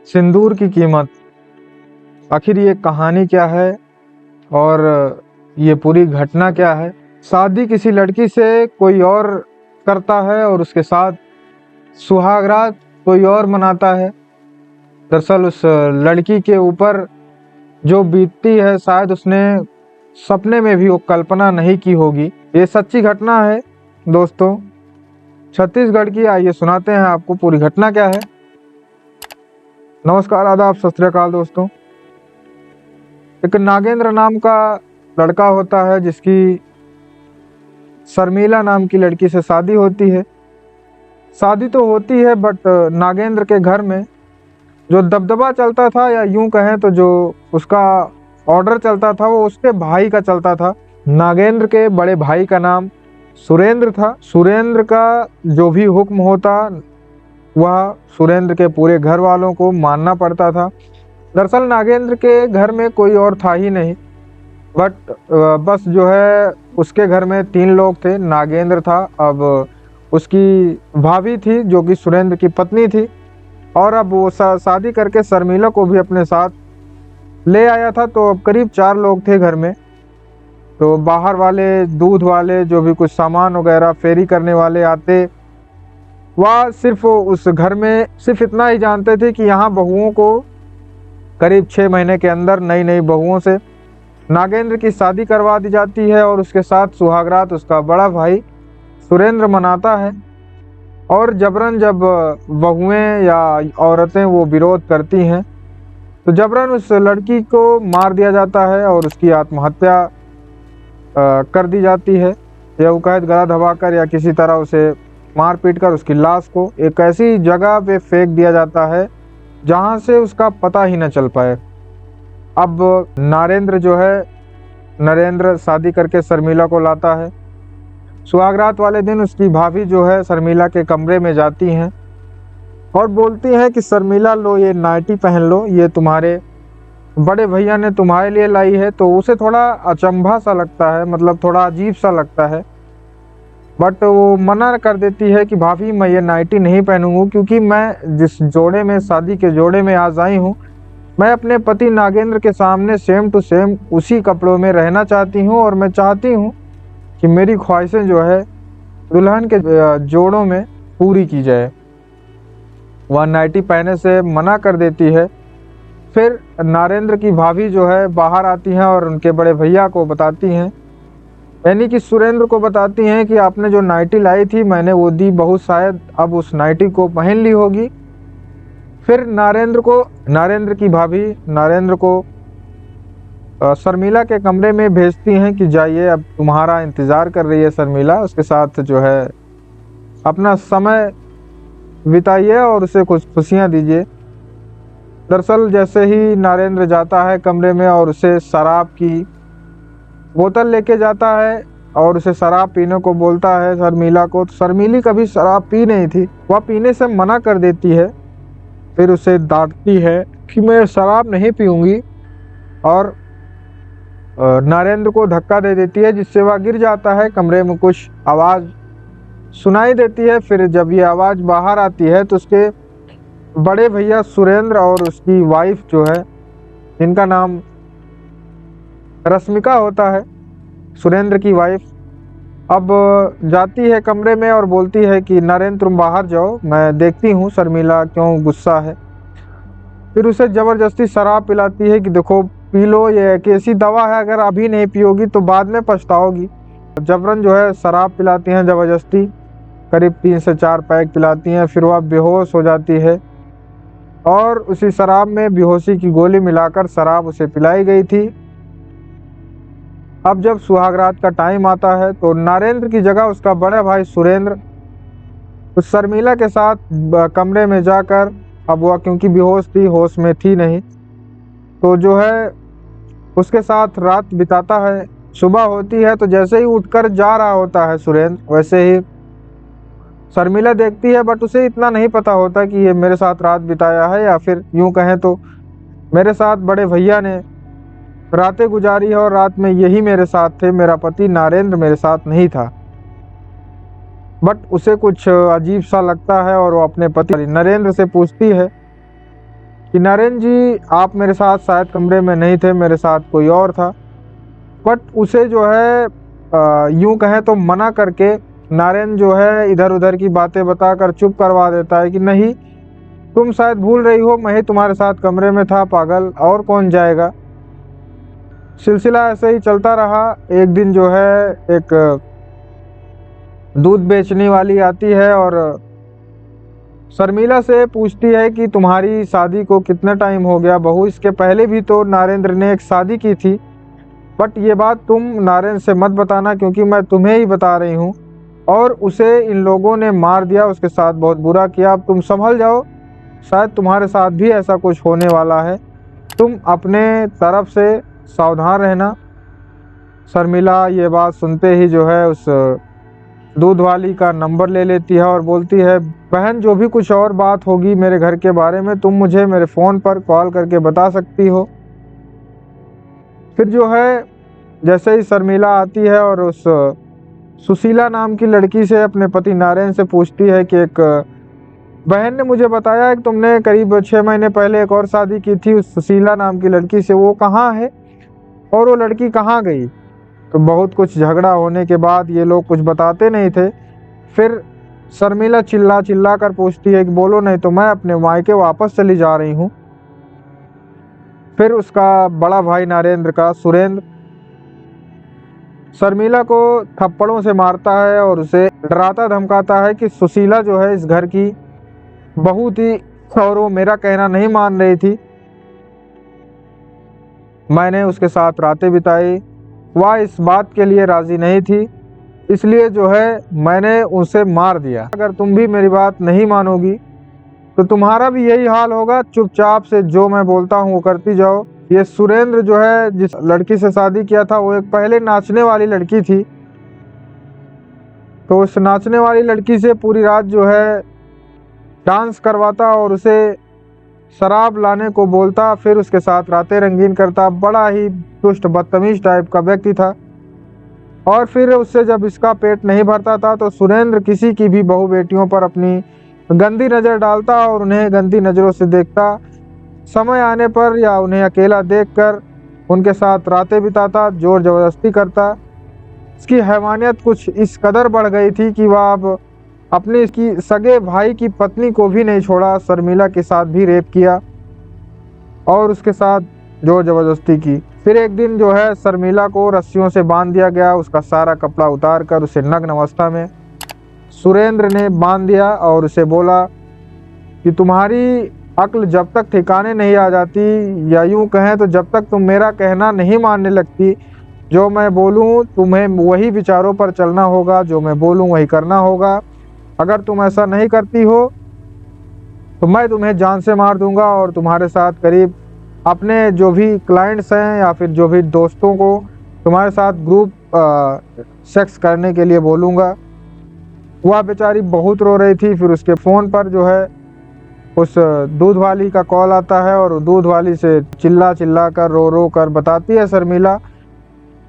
सिंदूर की कीमत। आखिर ये कहानी क्या है और ये पूरी घटना क्या है? शादी किसी लड़की से कोई और करता है और उसके साथ सुहागरात कोई और मनाता है। दरअसल उस लड़की के ऊपर जो बीतती है शायद उसने सपने में भी वो कल्पना नहीं की होगी। ये सच्ची घटना है दोस्तों, छत्तीसगढ़ की। आइए सुनाते हैं आपको पूरी घटना क्या है। नमस्कार, आदाब, सत श्री अकाल दोस्तों। एक नागेंद्र नाम का लड़का होता है जिसकी शर्मिला नाम की लड़की से शादी होती है। शादी तो होती है बट नागेंद्र के घर में जो दबदबा चलता था, या यूं कहें तो जो उसका ऑर्डर चलता था, वो उसके भाई का चलता था। नागेंद्र के बड़े भाई का नाम सुरेंद्र था। सुरेंद्र का जो भी हुक्म होता वह सुरेंद्र के पूरे घर वालों को मानना पड़ता था। दरअसल नागेंद्र के घर में कोई और था ही नहीं, बट बस जो है उसके घर में 3 लोग थे। नागेंद्र था, अब उसकी भाभी थी जो कि सुरेंद्र की पत्नी थी, और अब वो शादी करके शर्मिला को भी अपने साथ ले आया था। तो अब करीब 4 लोग थे घर में। तो बाहर वाले, दूध वाले, जो भी कुछ सामान वगैरह फेरी करने वाले आते, वह सिर्फ उस घर में सिर्फ इतना ही जानते थे कि यहाँ बहुओं को करीब 6 महीने के अंदर नई नई बहुओं से नागेंद्र की शादी करवा दी जाती है और उसके साथ सुहागरात उसका बड़ा भाई सुरेंद्र मनाता है। और जबरन जब बहुएं या औरतें वो विरोध करती हैं तो जबरन उस लड़की को मार दिया जाता है और उसकी आत्महत्या कर दी जाती है, या वो कहे गला दबाकर या किसी तरह उसे मार पीट कर उसकी लाश को एक ऐसी जगह पे फेंक दिया जाता है जहां से उसका पता ही न चल पाए। अब नरेंद्र शादी करके शर्मिला को लाता है। सुहागरात वाले दिन उसकी भाभी जो है शर्मिला के कमरे में जाती हैं और बोलती हैं कि शर्मिला, लो ये नाइटी पहन लो, ये तुम्हारे बड़े भैया ने तुम्हारे लिए लाई है। तो उसे थोड़ा अचंभा सा लगता है, मतलब थोड़ा अजीब सा लगता है, बट वो मना कर देती है कि भाभी मैं ये नाइटी नहीं पहनूंगी, क्योंकि मैं जिस जोड़े में, शादी के जोड़े में आज आई हूँ, मैं अपने पति नागेंद्र के सामने सेम टू सेम उसी कपड़ों में रहना चाहती हूँ, और मैं चाहती हूँ कि मेरी ख्वाहिशें जो है दुल्हन के जोड़ों में पूरी की जाए। वह नाइटी पहने से मना कर देती है। फिर नरेंद्र की भाभी जो है बाहर आती हैं और उनके बड़े भैया को बताती हैं, यानी कि सुरेंद्र को बताती हैं कि आपने जो नाइटी लाई थी मैंने वो दी, बहुत शायद अब उस नाइटी को पहन ली होगी। फिर नरेंद्र की भाभी नरेंद्र को शर्मिला के कमरे में भेजती हैं कि जाइए, अब तुम्हारा इंतज़ार कर रही है शर्मिला, उसके साथ जो है अपना समय बिताइए और उसे कुछ खुशियां दीजिए। दरअसल जैसे ही नरेंद्र जाता है कमरे में और उसे शराब की बोतल लेके जाता है और उसे शराब पीने को बोलता है शर्मिला को, तो शर्मिली कभी शराब पी नहीं थी, वह पीने से मना कर देती है। फिर उसे डांटती है कि मैं शराब नहीं पीऊँगी, और नरेंद्र को धक्का दे देती है जिससे वह गिर जाता है। कमरे में कुछ आवाज़ सुनाई देती है। फिर जब ये आवाज़ बाहर आती है तो उसके बड़े भैया सुरेंद्र और उसकी वाइफ जो है, जिनका नाम रश्मिका होता है, सुरेंद्र की वाइफ, अब जाती है कमरे में और बोलती है कि नरेंद्र तुम बाहर जाओ, मैं देखती हूँ शर्मिला क्यों गुस्सा है। फिर उसे ज़बरदस्ती शराब पिलाती है कि देखो पी लो, ये एक ऐसी दवा है, अगर अभी नहीं पियोगी तो बाद में पछताओगी। जबरन जो है शराब पिलाती हैं ज़बरदस्ती, करीब 3 से 4 पैक पिलाती हैं। फिर वह बेहोश हो जाती है और उसी शराब में बेहोशी की गोली मिलाकर शराब उसे पिलाई गई थी। अब जब सुहागरात का टाइम आता है तो नरेंद्र की जगह उसका बड़ा भाई सुरेंद्र उस शर्मिला के साथ कमरे में जाकर, अब वह क्योंकि बेहोश थी, होश में थी नहीं, तो जो है उसके साथ रात बिताता है। सुबह होती है तो जैसे ही उठकर जा रहा होता है सुरेंद्र, वैसे ही शर्मिला देखती है, बट उसे इतना नहीं पता होता कि ये मेरे साथ रात बिताया है, या फिर यूं कहें तो मेरे साथ बड़े भैया ने रातें गुजारी है और रात में यही मेरे साथ थे, मेरा पति नरेंद्र मेरे साथ नहीं था। बट उसे कुछ अजीब सा लगता है और वो अपने पति नरेंद्र से पूछती है कि नरेंद्र जी आप मेरे साथ शायद कमरे में नहीं थे, मेरे साथ कोई और था। बट उसे जो है यूं कहें तो मना करके नरेंद्र जो है इधर उधर की बातें बताकर चुप करवा देता है कि नहीं, तुम शायद भूल रही हो, मैं ही तुम्हारे साथ कमरे में था, पागल, और कौन जाएगा। सिलसिला ऐसे ही चलता रहा। एक दिन जो है एक दूध बेचने वाली आती है और शर्मिला से पूछती है कि तुम्हारी शादी को कितना टाइम हो गया बहू। इसके पहले भी तो नरेंद्र ने एक शादी की थी, बट ये बात तुम नरेंद्र से मत बताना क्योंकि मैं तुम्हें ही बता रही हूँ। और उसे इन लोगों ने मार दिया, उसके साथ बहुत बुरा किया। अब तुम संभल जाओ, शायद तुम्हारे साथ भी ऐसा कुछ होने वाला है, तुम अपने तरफ से सावधान रहना। शर्मिला ये बात सुनते ही जो है उस दूध वाली का नंबर ले लेती है और बोलती है, बहन जो भी कुछ और बात होगी मेरे घर के बारे में तुम मुझे मेरे फ़ोन पर कॉल करके बता सकती हो। फिर जो है जैसे ही शर्मिला आती है और उस सुशीला नाम की लड़की से अपने पति नारायण से पूछती है कि एक बहन ने मुझे बताया है कि तुमने करीब 6 महीने पहले एक और शादी की थी उस सुशीला नाम की लड़की से, वो कहाँ है और वो लड़की कहाँ गई। तो बहुत कुछ झगड़ा होने के बाद ये लोग कुछ बताते नहीं थे। फिर शर्मिला चिल्ला चिल्ला कर पूछती है कि बोलो नहीं तो मैं अपने मायके वापस चली जा रही हूँ। फिर उसका बड़ा भाई नरेंद्र का सुरेंद्र शर्मिला को थप्पड़ों से मारता है और उसे डराता धमकाता है कि सुशीला जो है इस घर की बहू थी और वो मेरा कहना नहीं मान रही थी, मैंने उसके साथ रातें बिताई, वह इस बात के लिए राजी नहीं थी, इसलिए जो है मैंने उसे मार दिया। अगर तुम भी मेरी बात नहीं मानोगी तो तुम्हारा भी यही हाल होगा, चुपचाप से जो मैं बोलता हूँ वो करती जाओ। ये सुरेंद्र जो है जिस लड़की से शादी किया था वो एक पहले नाचने वाली लड़की थी, तो उस नाचने वाली लड़की से पूरी रात जो है डांस करवाता और उसे शराब लाने को बोलता, फिर उसके साथ रातें रंगीन करता। बड़ा ही दुष्ट बदतमीज टाइप का व्यक्ति था। और फिर उससे जब इसका पेट नहीं भरता था तो सुरेंद्र किसी की भी बहू बेटियों पर अपनी गंदी नज़र डालता और उन्हें गंदी नज़रों से देखता। समय आने पर या उन्हें अकेला देखकर उनके साथ रातें बिताता, जोर ज़बरदस्ती करता। इसकी हैवानियत कुछ इस कदर बढ़ गई थी कि वह अब अपनी इसकी सगे भाई की पत्नी को भी नहीं छोड़ा, शर्मिला के साथ भी रेप किया और उसके साथ जोर ज़बरदस्ती की। फिर एक दिन जो है शर्मिला को रस्सियों से बांध दिया गया, उसका सारा कपड़ा उतार कर उसे नग्न अवस्था में सुरेंद्र ने बांध दिया और उसे बोला कि तुम्हारी अक्ल जब तक ठिकाने नहीं आ जाती, या यूं कहें तो जब तक तुम मेरा कहना नहीं मानने लगती, जो मैं बोलूं तुम्हें वही विचारों पर चलना होगा, जो मैं बोलूं वही करना होगा। अगर तुम ऐसा नहीं करती हो तो मैं तुम्हें जान से मार दूंगा और तुम्हारे साथ करीब अपने जो भी क्लाइंट्स हैं या फिर जो भी दोस्तों को तुम्हारे साथ ग्रुप सेक्स करने के लिए बोलूँगा। वह बेचारी बहुत रो रही थी। फिर उसके फ़ोन पर जो है उस दूध वाली का कॉल आता है और दूध वाली से चिल्ला चिल्ला कर रो रो कर बताती है शर्मिला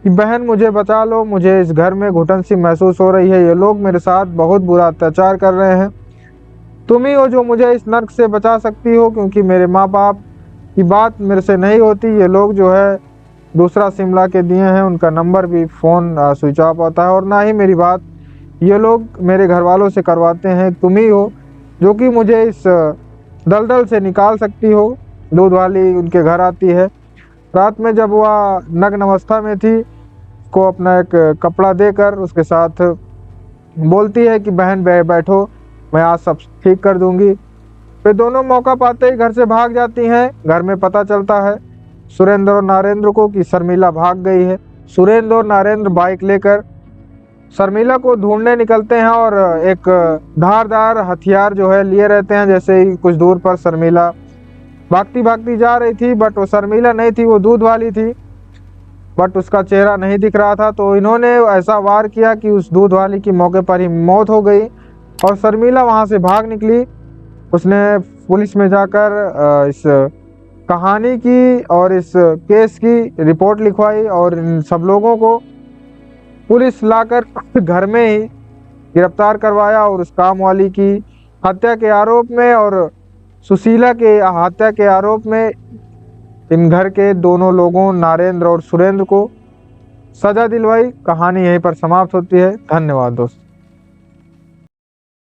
कि बहन मुझे बचा लो, मुझे इस घर में घुटन सी महसूस हो रही है, ये लोग मेरे साथ बहुत बुरा अत्याचार कर रहे हैं, तुम ही हो जो मुझे इस नर्क से बचा सकती हो, क्योंकि मेरे माँ बाप की बात मेरे से नहीं होती। ये लोग जो है दूसरा सिम ला के दिए हैं, उनका नंबर भी फ़ोन स्विच ऑफ होता है और ना ही मेरी बात ये लोग मेरे घर वालों से करवाते हैं, तुम ही हो जो कि मुझे इस दलदल से निकाल सकती हो। दूध वाली उनके घर आती है रात में, जब वह नग्न अवस्था में थी, को अपना एक कपड़ा देकर उसके साथ बोलती है कि बहन बैठो, मैं आज सब ठीक कर दूंगी। फिर दोनों मौका पाते ही घर से भाग जाती हैं। घर में पता चलता है सुरेंद्र और नरेंद्र को कि शर्मिला भाग गई है। सुरेंद्र और नरेंद्र बाइक लेकर शर्मिला को ढूंढने निकलते हैं और एक धारदार हथियार जो है लिए रहते हैं। जैसे ही कुछ दूर पर शर्मिला भागती भागती जा रही थी, बट वो शर्मिला नहीं थी, वो दूध वाली थी, बट उसका चेहरा नहीं दिख रहा था। तो इन्होंने ऐसा वार किया कि उस दूध वाली की मौके पर ही मौत हो गई और शर्मिला वहाँ से भाग निकली। उसने पुलिस में जाकर इस कहानी की और इस केस की रिपोर्ट लिखवाई और इन सब लोगों को पुलिस लाकर घर में ही गिरफ्तार करवाया और उस काम वाली की हत्या के आरोप में और सुशीला के हत्या के आरोप में इन घर के दोनों लोगों नरेंद्र और सुरेंद्र को सजा दिलवाई। कहानी यहीं पर समाप्त होती है। धन्यवाद दोस्तों।